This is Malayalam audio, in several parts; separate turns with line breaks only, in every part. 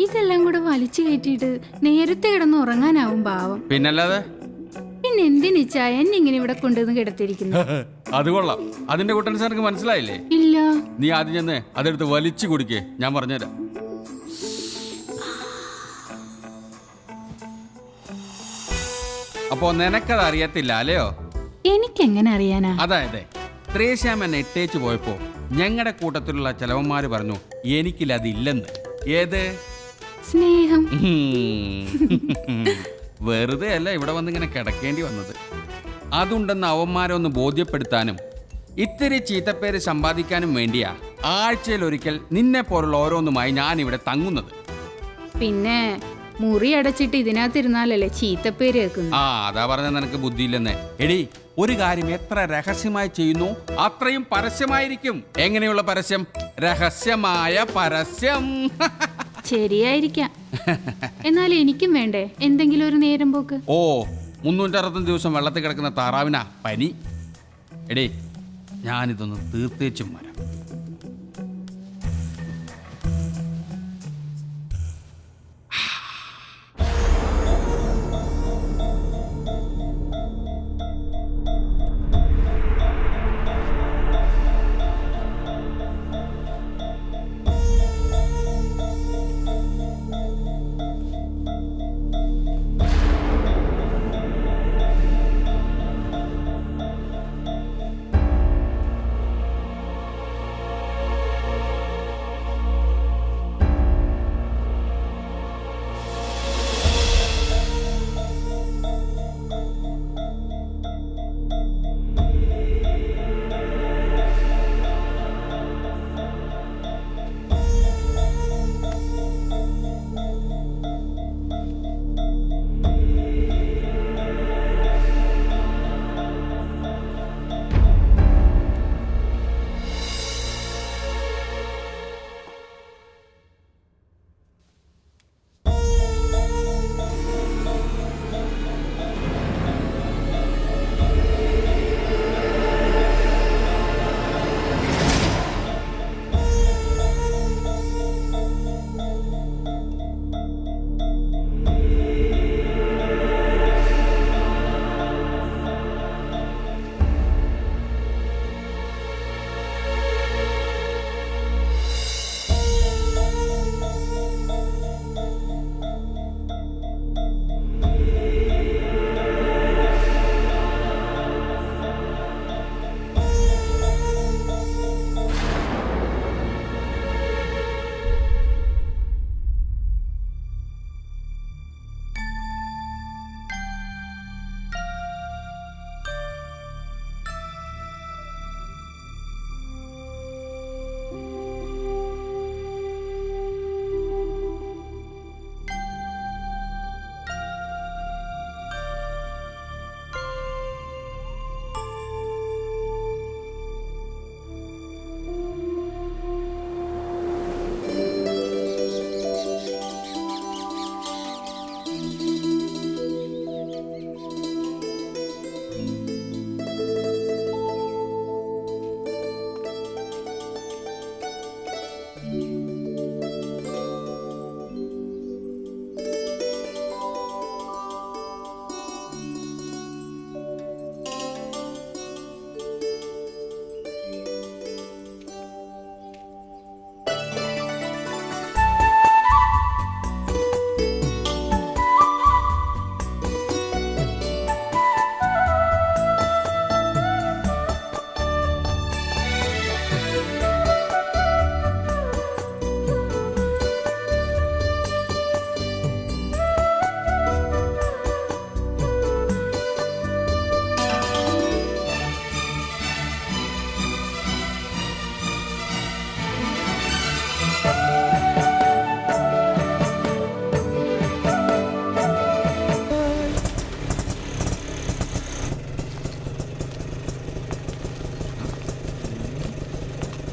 ഇതെല്ലാം കൂടെ വലിച്ചു കയറ്റിയിട്ട് നേരത്തെ കിടന്ന് ഉറങ്ങാനാവും പാവം.
പിന്നല്ലാതെ
പിന്നെ എന്തിനിച്ചാ എന്നെ ഇങ്ങനെ ഇവിടെ കൊണ്ടുവന്ന് കിടത്തിരിക്കുന്നു?
അത് കൊള്ളാം. അതിന്റെ കുട്ടൻസ് എനിക്ക് മനസ്സിലായില്ലേ?
ഇല്ല.
നീ ആദ്യം ചെന്ന് അതെടുത്ത് വലിച്ചു കുടിക്കേ, ഞാൻ പറഞ്ഞുതരാം. അപ്പോ നിനക്കത് അറിയത്തില്ല അല്ലയോ?
എനിക്കെങ്ങനെ അറിയാനാ?
അതായത് ത്രേശ്യാം എന്നെ ഇട്ടേച്ചു പോയപ്പോ ഞങ്ങളുടെ കൂട്ടത്തിലുള്ള ചിലവന്മാര് പറഞ്ഞു എനിക്കില്ലതില്ലെന്ന്. ഏത്
സ്നേഹം.
വെറുതെ അല്ല ഇവിടെ വന്നിങ്ങനെ കിടക്കേണ്ടി വന്നത്. അതുണ്ടെന്ന് അവന്മാരെ ഒന്ന് ബോധ്യപ്പെടുത്താനും ഇത്തിരി ചീത്തപ്പേര് സമ്പാദിക്കാനും വേണ്ടിയാ ആഴ്ചയിൽ ഒരിക്കൽ നിന്നെ പോലുള്ള ഓരോന്നുമായി ഞാൻ ഇവിടെ തങ്ങുന്നത്.
പിന്നെ മുറി അടച്ചിട്ട് ഇതിനകത്തിരുന്നാലല്ലേ ചീത്തപ്പേര് കേൾക്കുന്നു.
ആ അതാ പറഞ്ഞ നിനക്ക് ബുദ്ധിയില്ലെന്ന്. എടി, ഒരു കാര്യം എത്ര രഹസ്യമായി ചെയ്യുന്നു അത്രയും പരസ്യമായിരിക്കും. എങ്ങനെയുള്ള പരസ്യം? രഹസ്യമായ പരസ്യം.
ശരിയായിരിക്കാം. എന്നാൽ എനിക്കും വേണ്ടേ എന്തെങ്കിലും ഒരു നേരം പോക്ക്?
ഓ, 365 ദിവസം വെള്ളത്തിൽ കിടക്കുന്ന താറാവിനാ പനി. എടേ, ഞാനിതൊന്ന് തീർത്തേച്ചും വരാം.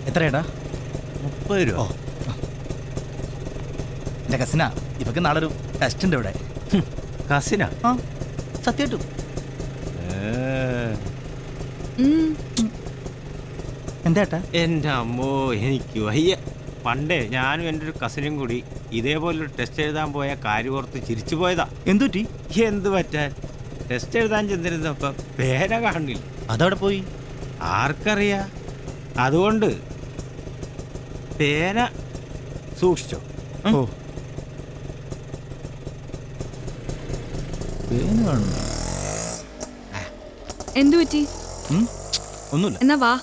എത്രയേട്ടാ?
30 രൂപ.
എൻ്റെ കസിനാ, ഇവക്ക് നാളെ ഒരു ടെസ്റ്റ് ഉണ്ട് ഇവിടെ.
കസിനാ?
ആ സത്യമായിട്ടും. എന്താ ഏട്ടാ?
എൻ്റെ അമ്മോ, എനിക്ക് വയ്യ. പണ്ടേ ഞാനും എൻ്റെ ഒരു കസിനും കൂടി ഇതേപോലൊരു ടെസ്റ്റ് എഴുതാൻ പോയ കാര്യം ഓർത്ത് ചിരിച്ചു പോയതാ.
എന്തുപറ്റി?
എന്ത് പറ്റാൻ? ടെസ്റ്റ് എഴുതാൻ ചെന്നിരുന്നപ്പോൾ പേന കാണില്ല.
അതവിടെ പോയി.
ആർക്കറിയാ? അതുകൊണ്ട് പേന സൂക്ഷിച്ചോ.
ഓ പേന കാണുന്നു.
എന്തു പറ്റി?
ഒന്നുമില്ല.
എന്നാ വാ.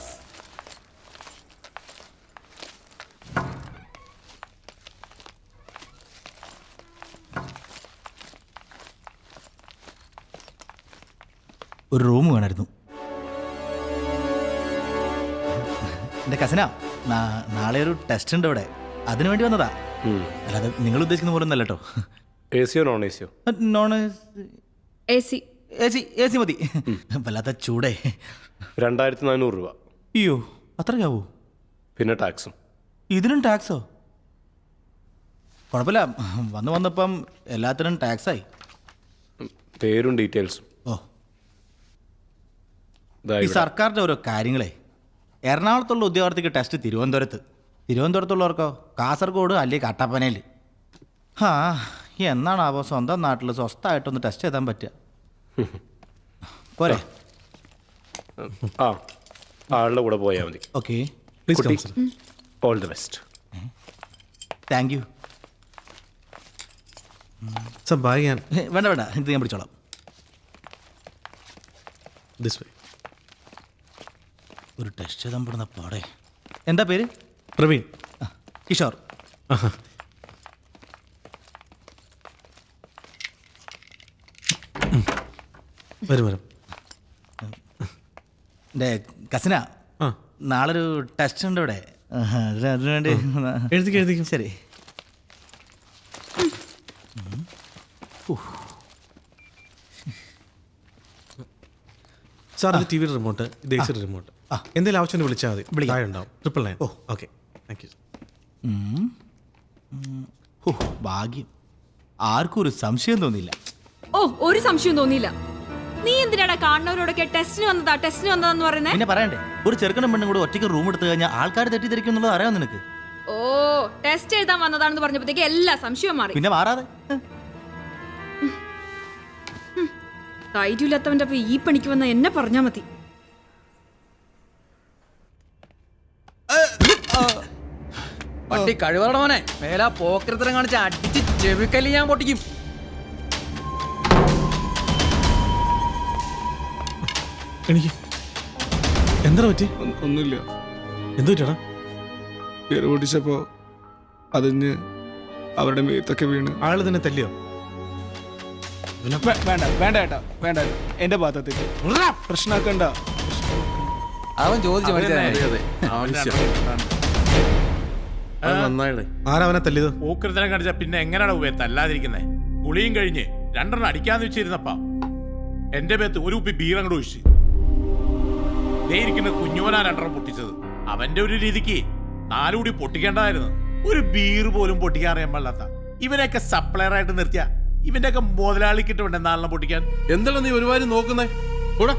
ഒരു റൂം വേണമായിരുന്നു. എൻ്റെ കസിനാ, നാളെ ഒരു ടെസ്റ്റ് ഉണ്ട് ഇവിടെ, അതിനു വേണ്ടി വന്നതാ. അല്ലാതെ നിങ്ങൾ ഉദ്ദേശിക്കുന്ന പോലെ ഒന്നല്ല കേട്ടോ.
എ സിയോ നോൺ എ സിയോ?
Non
AC.
എ സി മതി. വല്ലാത്ത ചൂടേ.
2400 രൂപ.
അയ്യോ, അത്രയാവോ?
പിന്നെ ടാക്സും.
ഇതിനും ടാക്സോ? കുഴപ്പമില്ല, വന്നപ്പം എല്ലാത്തിനും ടാക്സായി.
പേരും ഡീറ്റെയിൽസും.
ഓ,
ദാ
ഈ
ഇവിടെ.
സർക്കാരിൻ്റെ ഓരോ കാര്യങ്ങളെ. എറണാകുളത്തുള്ള ഉദ്യോഗാർത്ഥിക്ക് ടെസ്റ്റ് തിരുവനന്തപുരത്തുള്ളവർക്കോ കാസർഗോഡ് അല്ലെങ്കിൽ കട്ടപ്പനയിൽ. ആ എന്നാണാവോ സ്വന്തം നാട്ടിൽ സ്വസ്ഥമായിട്ടൊന്ന് ടെസ്റ്റ് ചെയ്താൻ പറ്റുക. പോരെ?
ആ, ആളുടെ കൂടെ പോയാൽ മതി.
ഓക്കെ,
കുട്ടി, all the best.
Thank you.
Sir bag ഞാൻ
വേണ്ട വേണ്ട, ഇത് ഞാൻ പിടിച്ചോളാം.
This way.
ഒരു ടെസ്റ്റ് ചെയ്താൻ പെടുന്ന പാടെ. എന്താ പേര്?
പ്രവീൺ.
കിഷോർ.
വരും വരും.
എൻ്റെ കസിനാ,
ആ,
നാളൊരു ടെസ്റ്റ് ഉണ്ട് ഇവിടെ. അതിനുവേണ്ടി
എഴുതിക്കും.
ശരി.
സാർ ഇത് TV റിമോട്ട്, ഇത് AC റിമോട്ട്. എന്തെങ്കിലും ആവശ്യം വിളിച്ചാൽ മതി.
വിളിക്കാം.
താഴെ ഉണ്ടാവും. 999.
ഓ.
Okay, thank you.
ഭാഗ്യം, ആർക്കും ഒരു സംശയം തോന്നിയില്ല.
ഓ, ഒരു സംശയം തോന്നിയില്ല. നീ എന്തിനാടാ കാണുന്നവരോടൊക്കെ ടെസ്റ്റിന് വന്നതാന്ന് പറയുന്നേ?
പിന്നെ പറയണ്ടേ, ഒരു ചെറുക്കനും പെണ്ണും കൂടെ ഒറ്റയ്ക്ക് റൂം എടുത്തു കഴിഞ്ഞാൽ ആൾക്കാർ തെറ്റിദ്ധരിക്കും എന്നുള്ളത് അറിയാം നിനക്ക്.
ഓ, ടെസ്റ്റ് എഴുതാൻ വന്നതാണെന്ന് പറഞ്ഞപ്പോഴത്തേക്ക് എല്ലാ സംശയവും മാറി.
പിന്നെ മാറാതെ.
ധൈര്യമില്ലാത്തവന്റെ അപ്പൊ ഈ പണിക്ക് വന്ന എന്നെ പറഞ്ഞാ മതി.
പട്ടി കഴിവറട മോനെ, മേലാ പോക്കരത്തരം കാണിച്ച് അടിച്ച് ചെവിക്കല്ലി ഞാൻ പൊട്ടിക്കും.
എനിക്ക് എന്താ പറ്റി?
ഒന്നുമില്ല.
എന്തു പറ്റിയടാ?
പേര് പൊട്ടിച്ചപ്പോ അതിന് അവരുടെ മേത്തൊക്കെ വീണ്.
ആള് തന്നെ തല്ലിയോ?
വേണ്ട വേണ്ട ഏട്ടാ, വേണ്ട. എന്റെ ഭാഗത്തേക്ക് പ്രശ്നമാക്കണ്ട.
അവൻ ചോദിച്ചു
നന്നായിട്ട്
ആരവനെ തല്ലിയത്?
പൂക്കൃതനം കാണിച്ച പിന്നെ എങ്ങനെയാണ് ഉപയെ തല്ലാതിരിക്കുന്നേ? കുളിയും കഴിഞ്ഞ് 2 അടിക്കാന്ന് വെച്ചിരുന്നപ്പാ എന്റെ മേത്ത് ഒരു കുപ്പി ബീറങ്ങോട് ഒഴിച്ച്. ഇരിക്കുന്ന കുഞ്ഞുവനാ 2 പൊട്ടിച്ചത്. അവന്റെ ഒരു രീതിക്ക് 4 കൂടി പൊട്ടിക്കേണ്ടതായിരുന്നു. ഒരു ബീർ പോലും പൊട്ടിക്കാൻ അറിയാൻ പാടില്ലാത്ത ഇവനെയൊക്കെ സപ്ലയർ ആയിട്ട് നിർത്തിയ ഇവന്റെയൊക്കെ മുതലാളിക്കിട്ട് വേണ്ട 4 പൊട്ടിക്കാൻ.
എന്താണ് നീ ഒരുപാട് നോക്കുന്നേ? കൂടാ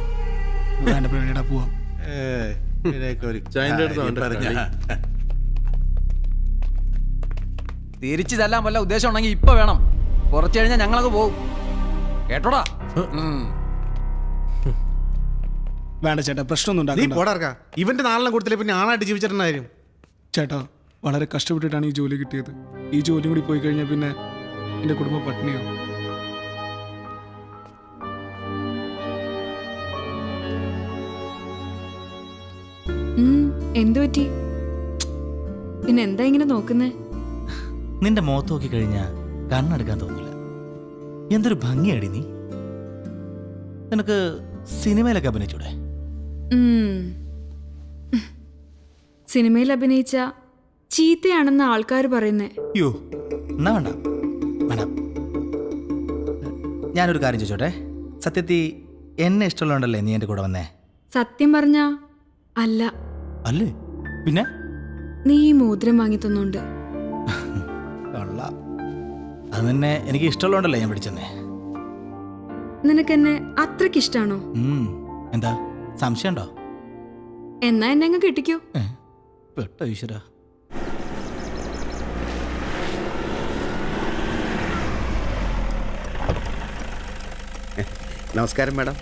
വേണ്ട പ്രവീണേട്ടാ, പോവാം.
തിരിച്ചു തല്ലാൻ വല്ല ഉദ്ദേശം ഉണ്ടെങ്കിൽ ഇപ്പൊ വേണം. കുറച്ചു കഴിഞ്ഞാൽ ഞങ്ങളൊക്കെ പോകും. കേട്ടോടാ?
വേണ്ട ചേട്ടാ, പ്രശ്നമൊന്നും
നീ
ഉണ്ടാക്കണ്ട.
പോടാർക്കാ. ഇവന്റെ നാളെ കൊടുത്തില്ല പിന്നെ ആളായിട്ട് ജീവിച്ചിട്ടുണ്ടായിരുന്നു.
ചേട്ടാ, വളരെ കഷ്ടപ്പെട്ടിട്ടാണ് ഈ ജോലി കിട്ടിയത്. ഈ ജോലി കൂടി പോയി കഴിഞ്ഞാൽ പിന്നെ എൻ്റെ കുടുംബം പട്ടിണിയാവും.
എന്തു പറ്റി? പിന്നെ എന്താ ഇങ്ങനെ നോക്കുന്നേ?
നിന്റെ മുഖത്ത് നോക്കി കഴിഞ്ഞാൽ കണ്ണെടുക്കാൻ തോന്നില്ല. എന്തൊരു ഭംഗിയാടി നീ. നിനക്ക് സിനിമയിലൊക്കെ അഭിനയിച്ചൂടെ?
സിനിമയിൽ അഭിനയിച്ച ചീത്തയാണെന്ന് ആൾക്കാർ പറയുന്നേ.
അയ്യോ, എന്നാ വേണ്ട വേണ്ട. ഞാനൊരു കാര്യം ചോദിച്ചോട്ടെ, സത്യത്തിൽ എന്നെ ഇഷ്ടമുള്ളതുകൊണ്ടല്ലേ നീ എൻ്റെ കൂടെ വന്നേ?
സത്യം പറഞ്ഞ അല്ല.
അല്ലേ പിന്നെ?
നീ ഈ മോതിരം വാങ്ങി തന്നോണ്ട്.
കൊള്ളാം. അത് തന്നെ, എനിക്ക് ഇഷ്ടമുള്ളതുകൊണ്ടല്ലേ ഞാൻ പിടിച്ചെന്നേ.
നിനക്ക് എന്നെ അത്രയ്ക്ക് ഇഷ്ടാണോ?
എന്താ സംശയമുണ്ടോ?
എന്നാ എന്നെ അങ്ങ് കെട്ടിക്കോ.
പെട്ടോ ഈശ്വര.
നമസ്കാരം മാഡം.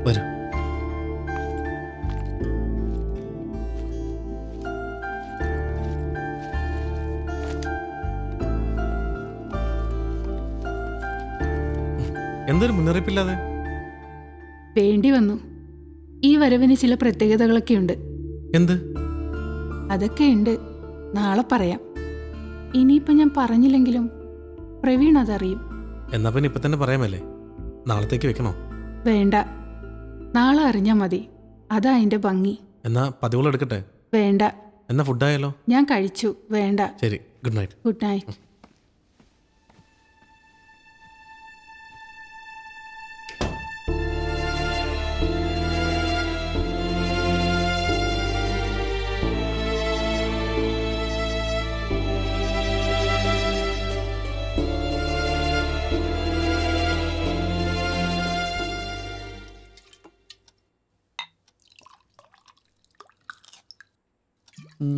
വരും. എന്തൊരു മുന്നറിയിപ്പില്ലാതെ?
വേണ്ടി വന്നു. ഈ വരവിന് ചില പ്രത്യേകതകളൊക്കെ ഉണ്ട്.
എന്ത്?
അതൊക്കെ ഉണ്ട്, നാളെ പറയാം. ഇനിയിപ്പം ഞാൻ പറഞ്ഞില്ലെങ്കിലും പ്രവീൺ അതറിയും.
എന്നാ പിന്നെ ഇപ്പൊ തന്നെ പറയാമല്ലേ? നാളത്തേക്ക് വെക്കണോ?
വേണ്ട, നാളെ അറിഞ്ഞാൽ മതി. അതാ അതിൻ്റെ ഭംഗി.
എന്നാ പതിവുകൾ എടുക്കട്ടെ?
വേണ്ട.
എന്നാ ഫുഡായാലോ?
ഞാൻ കഴിച്ചു. വേണ്ട.
ശരി, ഗുഡ് നൈറ്റ്.
Good night.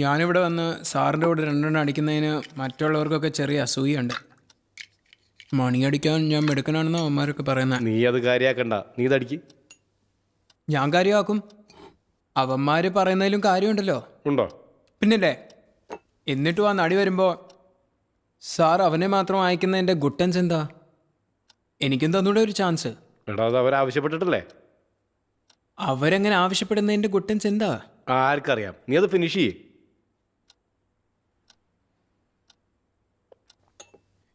ഞാനിവിടെ വന്ന് സാറിൻ്റെ കൂടെ രണ്ടെണ്ണം അടിക്കുന്നതിന് മറ്റുള്ളവർക്കൊക്കെ ചെറിയ അസൂയുണ്ട്. മണിയടിക്കാൻ ഞാൻ മെടുക്കനാണെന്ന് അവന്മാരൊക്കെ പറയുന്നത്.
നീ അത് കാര്യാക്കണ്ട, നീ ഇതടിക്ക്.
ഞാൻ കാര്യമാക്കും. അവന്മാർ പറയുന്നതിലും കാര്യമുണ്ടല്ലോ.
ഉണ്ടോ?
പിന്നില്ലേ, എന്നിട്ടും ആ നടി വരുമ്പോൾ സാർ അവനെ മാത്രം അയക്കുന്നതിൻ്റെ ഗുട്ടൻസ് എന്താ? എനിക്കും തന്നൂടെ ഒരു ചാൻസ്.
എടാ, അത് അവരാവശ്യപ്പെട്ടിട്ടല്ലേ?
അവരെങ്ങനെ ആവശ്യപ്പെടുന്നതിൻ്റെ ഗുട്ടൻസ് എന്താ?
ആർക്കറിയാം. നീ അത് ഫിനിഷ് ചെയ്യ്.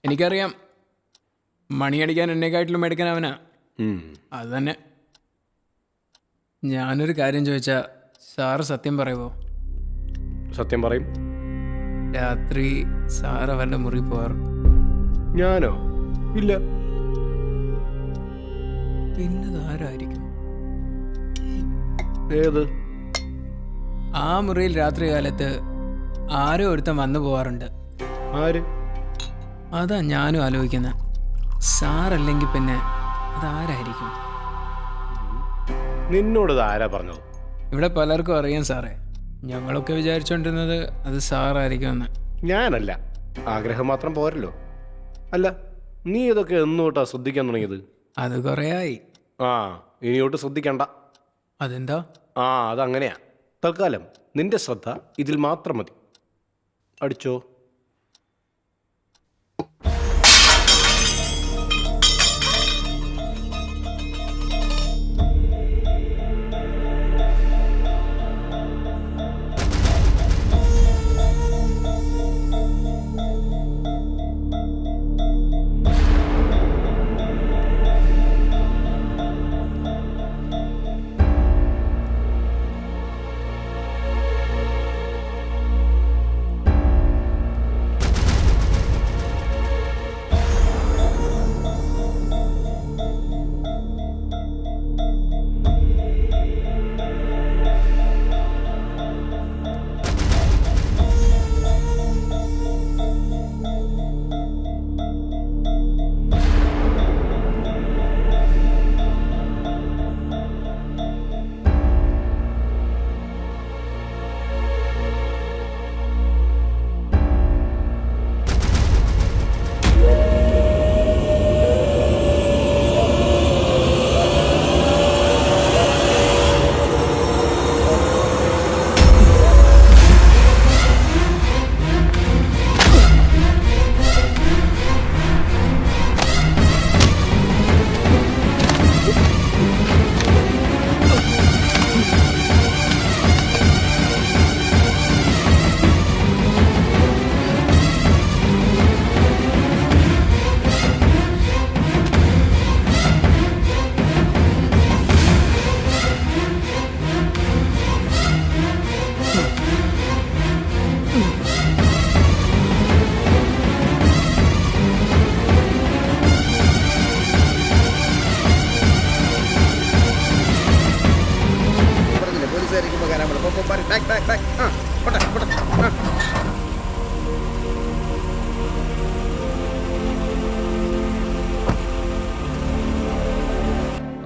എനിക്കറിയാം, മണിയടിക്കാൻ എന്നെക്കാട്ടിലും എടുക്കാൻ അവനാ. അത് തന്നെ. ഞാനൊരു കാര്യം ചോദിച്ചാൽ സാറ് സത്യം പറയുമോ?
സത്യം പറയും.
രാത്രി സാർ അവരുടെ മുറി പോകാറുണ്ട്.
ഞാനോ? ഇല്ല.
പിന്നതാരായിരിക്കും?
ഏത്?
ആ മുറിയിൽ രാത്രി കാലത്ത് ആരോ ഒരുത്തൻ വന്നു പോവാറുണ്ട്.
ആര്?
അതാ ഞാനും ആലോചിക്കുന്നത്. സാറല്ലെങ്കിൽ പിന്നെ അതാരായിരിക്കും?
നിന്നോട് ഇത് ആരാ പറഞ്ഞത്?
ഇവിടെ പലർക്കും അറിയാം സാറേ. ഞങ്ങളൊക്കെ വിചാരിച്ചുകൊണ്ടിരുന്നത് അത് സാറായിരിക്കുമെന്ന്.
ഞാനല്ല. ആഗ്രഹം മാത്രം പോരല്ലോ. അല്ല, നീ ഇതൊക്കെ എന്നോട്ടാ ശ്രദ്ധിക്കാൻ തുടങ്ങിയത്?
അത് കുറേയായി.
ആ, ഇനിയോട്ട് ശ്രദ്ധിക്കണ്ട.
അതെന്താ?
ആ, അതങ്ങനെയാ. തൽക്കാലം നിന്റെ ശ്രദ്ധ ഇതിൽ മാത്രം മതി. അടിച്ചോ.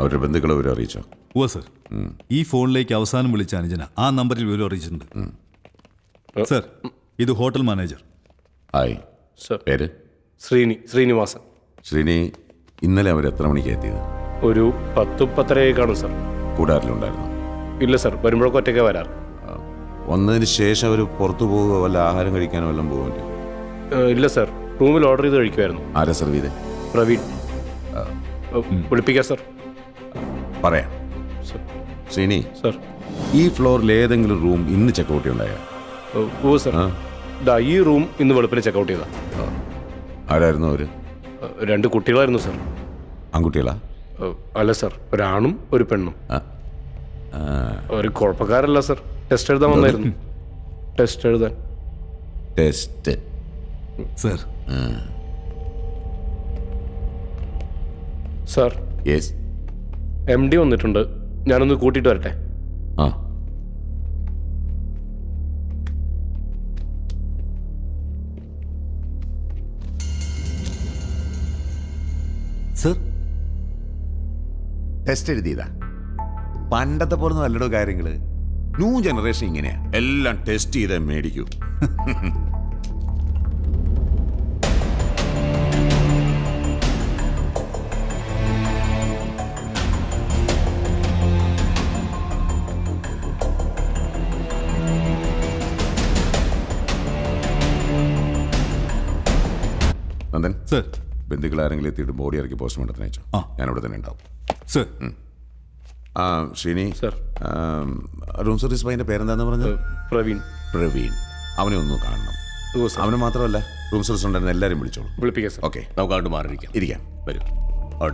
അവരുടെ ബന്ധുക്കളെ വിവരം അറിയിച്ചോ?
ഓ സർ, ഈ ഫോണിലേക്ക് അവസാനം വിളിച്ച അനുജന ആ നമ്പറിൽ വിവരം അറിയിച്ചിട്ടുണ്ട്. സർ, ഇത് ഹോട്ടൽ മാനേജർ.
Hi
sir.
പേര്?
ശ്രീനിവാസൻ.
ശ്രീനി, ഇന്നലെ അവർ എത്ര മണിക്ക് എത്തിയത്?
ഒരു 10-10:30 കാണും സർ.
കൂടാറിലുണ്ടായിരുന്നു?
ഇല്ല സർ, വരുമ്പോഴൊക്കെ ഒറ്റയ്ക്ക് വരാറ്.
വന്നതിന് ശേഷം അവർ പുറത്തു പോകുക, വല്ല ആഹാരം കഴിക്കാനോ വല്ലതും പോകുമല്ലോ?
ഇല്ല സർ, റൂമിൽ ഓർഡർ ചെയ്ത് കഴിക്കുമായിരുന്നു.
ആരാ സെർവ് ചെയ്തേ?
പ്രവീൺ. വിളിപ്പിക്കാം സർ.
പറയാം. ശ്രീനി
സർ.
ഈ ഫ്ലോറിൽ ഏതെങ്കിലും റൂം ഇന്ന് ചെക്കൗട്ട് ഉണ്ടായോ?
ഓ സർ, ഈ റൂം ഇന്ന് വെളുപ്പിന് ചെക്കൗട്ട് ചെയ്താ.
ആരായിരുന്നു അവര്?
2 കുട്ടികളായിരുന്നു സർ.
ആൺകുട്ടികളാ?
അല്ല സർ, ഒരാണും ഒരു പെണ്ണും. ഒരു കുഴപ്പക്കാരല്ല സർ, ടെസ്റ്റ് എഴുതാൻ വന്നായിരുന്നു. ടെസ്റ്റ് എഴുതാൻ.
Test?
Sir.
Sir.
Yes.
MD വന്നിട്ടുണ്ട്, ഞാനൊന്ന് കൂട്ടിയിട്ട് വരട്ടെ.
ആ.
സർ,
ടെസ്റ്റ് എഴുതിയതാ? പണ്ടത്തെ പോലെ നല്ലടോ കാര്യങ്ങള്. ന്യൂ ജനറേഷൻ ഇങ്ങനെയാ, എല്ലാം ടെസ്റ്റ് ചെയ്തേ മേടിക്കൂ. നന്ദൻ,
സർ.
ബന്ധുക്കൾ ആരെങ്കിലും എത്തിയിട്ട് ബോഡി ഇറക്കി പോസ്റ്റ്മോർട്ടത്തിന് അയച്ചോ? ഞാനിവിടെ തന്നെ ഉണ്ടാവും.
Sir.
Srini
sir.
Room service പയ്യൻ്റെ പേരെന്താന്ന് പറഞ്ഞത്?
പ്രവീൺ.
പ്രവീൺ. അവനെ ഒന്ന് കാണണം.
ഓ സർ.
അവന് മാത്രമല്ല, റൂം സർവീസ് ഉണ്ടായിരുന്ന എല്ലാവരും വിളിച്ചോളൂ.
വിളിപ്പിക്കാം സർ.
ഓക്കെ,
നമുക്ക് അങ്ങോട്ട് മാറിയിരിക്കാം.
ഇരിക്കാം.
വരൂ.